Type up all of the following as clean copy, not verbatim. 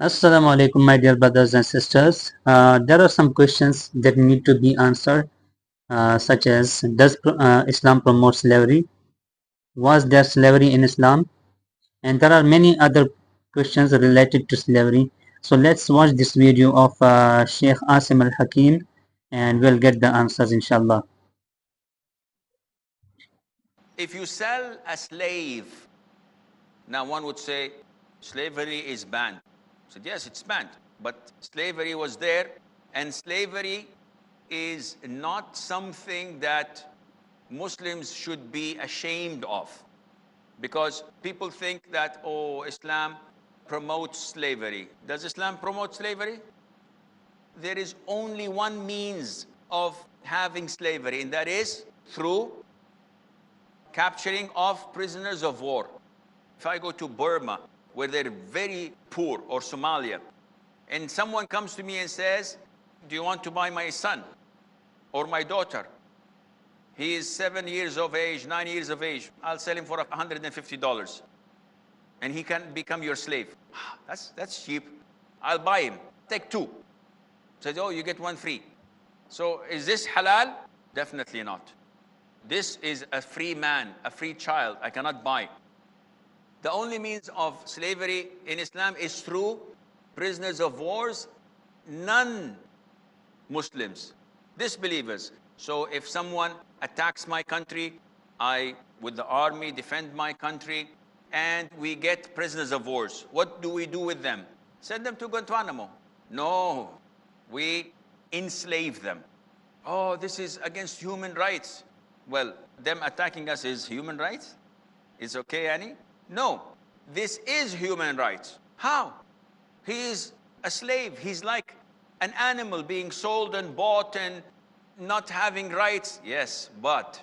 Assalamu alaikum, my dear brothers and sisters. There are some questions that need to be answered, such as does Islam promote slavery? Was there slavery in Islam? And there are many other questions related to slavery. So let's watch this video of Sheikh Asim al Hakeem and we'll get the answers, inshallah. If you sell a slave, now one would say slavery is banned. I said, yes, it's banned, but slavery was there, and slavery is not something that Muslims should be ashamed of, because people think that, oh, Islam promotes slavery. Does Islam promote slavery? There is only one means of having slavery, and that is through capturing of prisoners of war. If I go to Burma, where they're very poor, or Somalia, and someone comes to me and says, do you want to buy my son or my daughter? He is 7 years of age, 9 years of age. I'll sell him for $150. And he can become your slave. That's cheap. I'll buy him. Take two. Says, oh, you get one free. So is this halal? Definitely not. This is a free man, a free child. I cannot buy. The only means of slavery in Islam is through prisoners of wars, non-Muslims, disbelievers. So if someone attacks my country, I, with the army, defend my country, and we get prisoners of wars. What do we do with them? Send them to Guantanamo. No, we enslave them. Oh, this is against human rights. Well, them attacking us is human rights? It's okay, Annie? No, this is human rights. How? He is a slave. He's like an animal being sold and bought and not having rights. Yes, but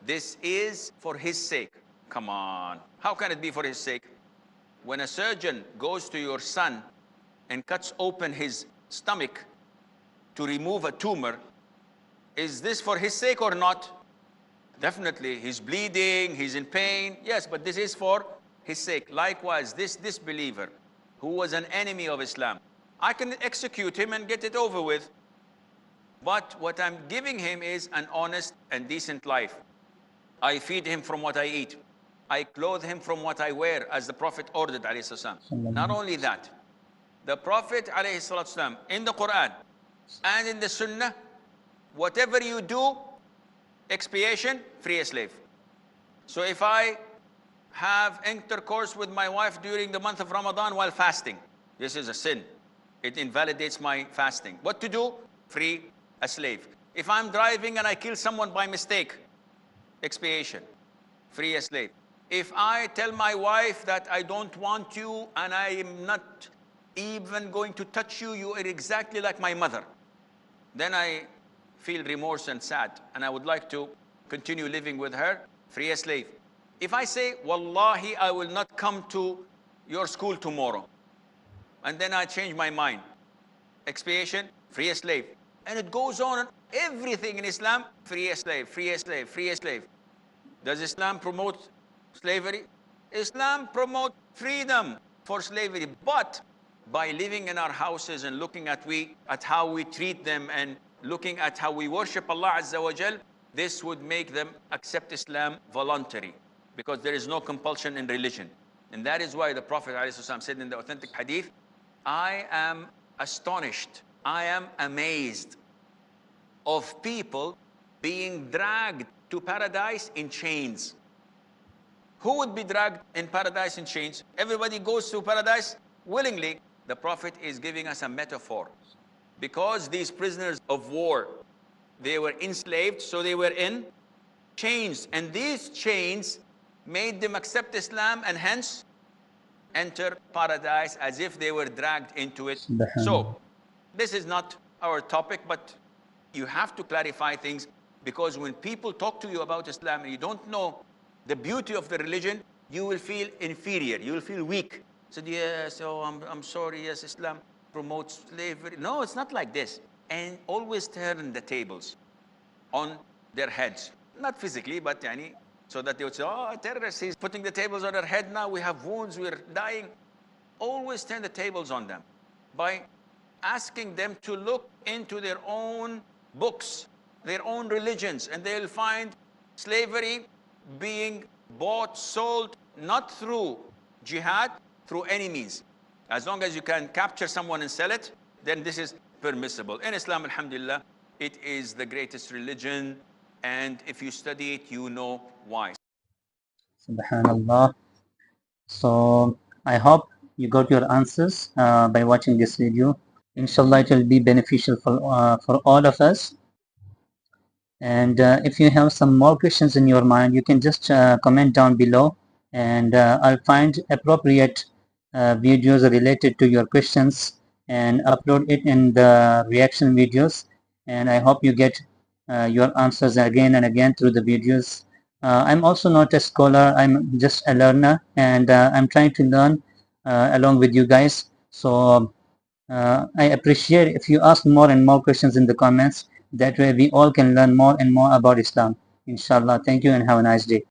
this is for his sake. Come on. How can it be for his sake? When a surgeon goes to your son and cuts open his stomach to remove a tumor, is this for his sake or not? Definitely, he's bleeding, he's in pain. Yes, but this is for his sake. Likewise, this disbeliever who was an enemy of Islam, I can execute him and get it over with. But what I'm giving him is an honest and decent life. I feed him from what I eat. I clothe him from what I wear, as the Prophet ordered, alayhi salam. Not only that, the Prophet, alayhi salam, in the Quran and in the Sunnah, whatever you do, expiation, free a slave. So if I have intercourse with my wife during the month of Ramadan while fasting, this is a sin. It invalidates my fasting. What to do? Free a slave. If I'm driving and I kill someone by mistake, expiation, free a slave. If I tell my wife that I don't want you and I am not even going to touch you, you are exactly like my mother, then I feel remorse and sad, and I would like to continue living with her, free a slave. If I say, Wallahi, I will not come to your school tomorrow, and then I change my mind, expiation, free a slave. And it goes on, everything in Islam, free a slave, free a slave, free a slave. Does Islam promote slavery? Islam promotes freedom for slavery, but by living in our houses and looking at how we treat them and looking at how we worship Allah Azza wa Jal, this would make them accept Islam voluntary, because there is no compulsion in religion. And that is why the Prophet ﷺ said in the authentic hadith, I am astonished, I am amazed of people being dragged to paradise in chains. Who would be dragged in paradise in chains? Everybody goes to paradise willingly. The Prophet is giving us a metaphor. Because these prisoners of war, they were enslaved, so they were in chains. And these chains made them accept Islam and hence enter paradise as if they were dragged into it. So, this is not our topic, but you have to clarify things, because when people talk to you about Islam and you don't know the beauty of the religion, you will feel inferior, you will feel weak. Said, yes, oh, I'm sorry, yes, Islam promotes slavery. No, it's not like this. And always turn the tables on their heads. Not physically, but yani, so that they would say, oh, terrorists, he's putting the tables on our head now, we have wounds, we're dying. always turn the tables on them by asking them to look into their own books, their own religions, and they'll find slavery being bought, sold, not through jihad, through any means. As long as you can capture someone and sell it, then this is permissible. In Islam, alhamdulillah, it is the greatest religion, and if you study it, you know why. Subhanallah. So I hope you got your answers by watching this video. Inshallah, it will be beneficial for all of us. And if you have some more questions in your mind, you can just comment down below, and I'll find appropriate videos related to your questions and upload it in the reaction videos. And I hope you get your answers again and again through the videos. I'm also not a scholar, I'm just a learner, and I'm trying to learn along with you guys. So I appreciate if you ask more and more questions in the comments. That way we all can learn more and more about Islam. Inshallah. Thank you and have a nice day.